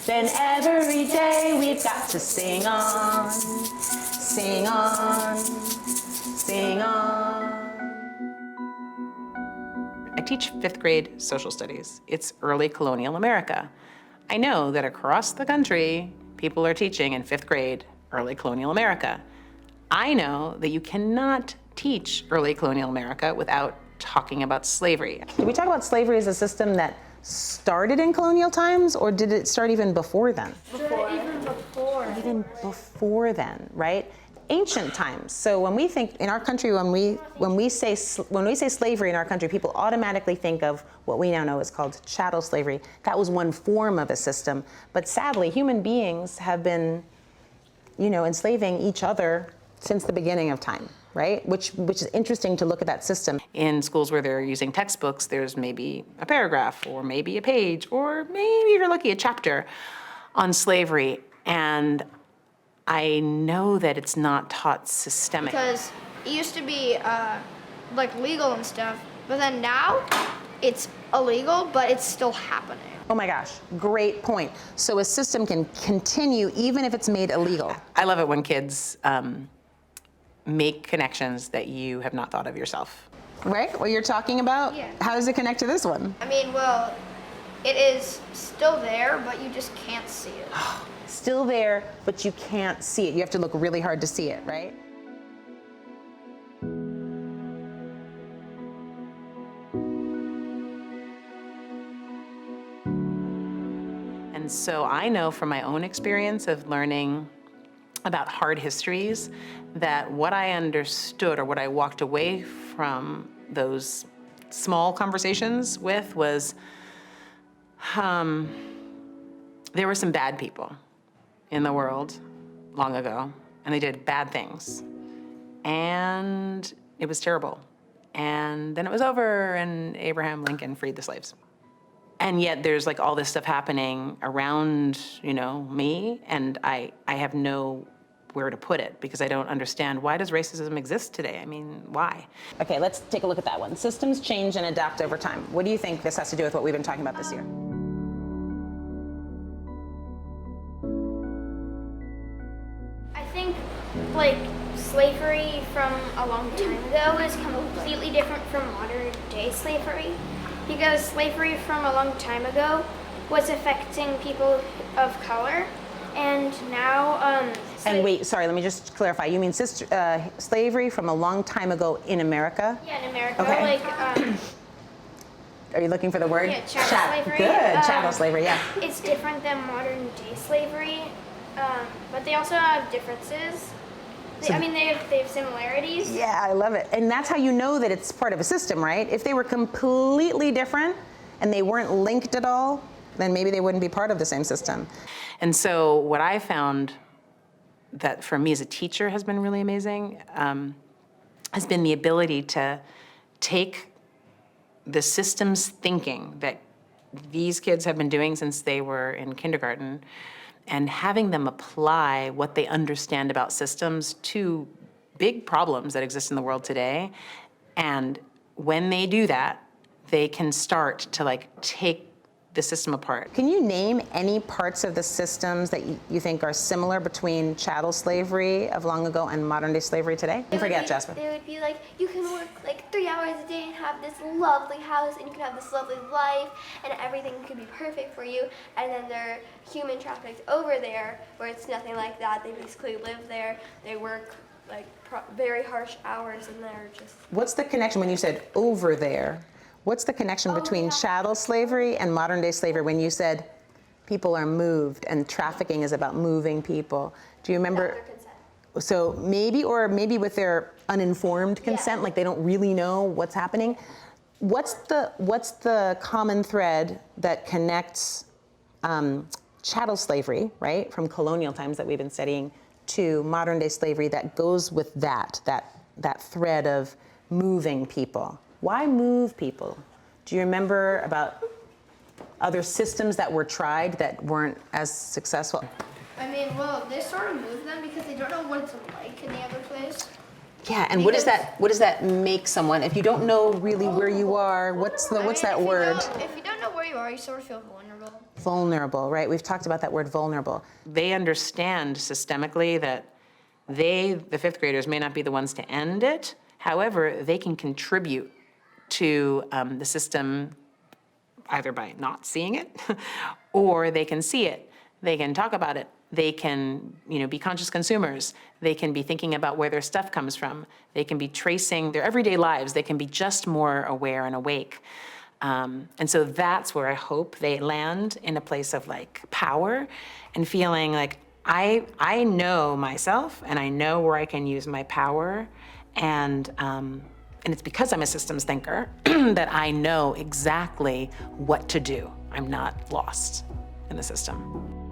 then every day we've got to sing on, sing on, sing on. I teach 5th grade social studies. It's early colonial America. I know that across the country, people are teaching in 5th grade early colonial America. I know that you cannot teach early colonial America without talking about slavery. Did we talk about slavery as a system that started in colonial times, or did it start even before then? Even before then, right? Ancient times. So when we think in our country, when we say slavery in our country, people automatically think of what we now know is called chattel slavery. That was one form of a system, but sadly, human beings have been, enslaving each other since the beginning of time, right? Which is interesting to look at that system. In schools where they're using textbooks, there's maybe a paragraph or maybe a page or maybe, if you're lucky, a chapter on slavery. And I know that it's not taught systemic. Because it used to be legal and stuff, but then now it's illegal, but it's still happening. Oh my gosh, great point. So a system can continue even if it's made illegal. I love it when kids make connections that you have not thought of yourself. Right? What you're talking about? Yeah. How does it connect to this one? I mean, well, it is still there, but you just can't see it. Still there, but you can't see it. You have to look really hard to see it, right? And so I know from my own experience of learning about hard histories that what I understood or what I walked away from those small conversations with was there were some bad people in the world long ago, and they did bad things. And it was terrible. And then it was over, and Abraham Lincoln freed the slaves. And yet there's all this stuff happening around, me, and I have nowhere to put it because I don't understand, why does racism exist today? I mean, why? Okay, let's take a look at that one. Systems change and adapt over time. What do you think this has to do with what we've been talking about this year? I think, slavery from a long time ago is completely different from modern day slavery, because slavery from a long time ago was affecting people of color, and now And wait, sorry, let me just clarify. You mean slavery from a long time ago in America? Yeah, in America. Okay. Are you looking for the word? Yeah, chattel slavery. Good, chattel slavery, yeah. It's different than modern day slavery, but they also have differences. They have similarities. Yeah, I love it. And that's how you know that it's part of a system, right? If they were completely different and they weren't linked at all, then maybe they wouldn't be part of the same system. And so what I found that for me as a teacher has been really amazing has been the ability to take the systems thinking that these kids have been doing since they were in kindergarten and having them apply what they understand about systems to big problems that exist in the world today. And when they do that, they can start to take the system apart. Can you name any parts of the systems that you think are similar between chattel slavery of long ago and modern day slavery today? Forget Jasper. They would be you can work 3 hours a day and have this lovely house, and you can have this lovely life, and everything could be perfect for you. And then they're human trafficked over there, where it's nothing like that. They basically live there. They work very harsh hours, and they're just. What's the connection when you said over there? What's the connection between chattel slavery and modern day slavery when you said people are moved and trafficking is about moving people? Do you remember? Without their consent. So maybe with their uninformed consent, they don't really know what's happening. What's the common thread that connects chattel slavery, right, from colonial times that we've been studying, to modern day slavery that goes with that thread of moving people? Why move people? Do you remember about other systems that were tried that weren't as successful? I mean, they sort of move them because they don't know what it's like in the other place. Yeah, and what does that make someone if you don't know really where you are? What's that word? If you don't know where you are, you sort of feel vulnerable. vulnerable, right? We've talked about that word vulnerable. They understand systemically that the fifth graders, may not be the ones to end it. However, they can contribute to the system either by not seeing it or they can see it. They can talk about it. They can, be conscious consumers. They can be thinking about where their stuff comes from. They can be tracing their everyday lives. They can be just more aware and awake. And so that's where I hope they land, in a place of like power and feeling like I know myself and I know where I can use my power, and it's because I'm a systems thinker that I know exactly what to do. I'm not lost in the system.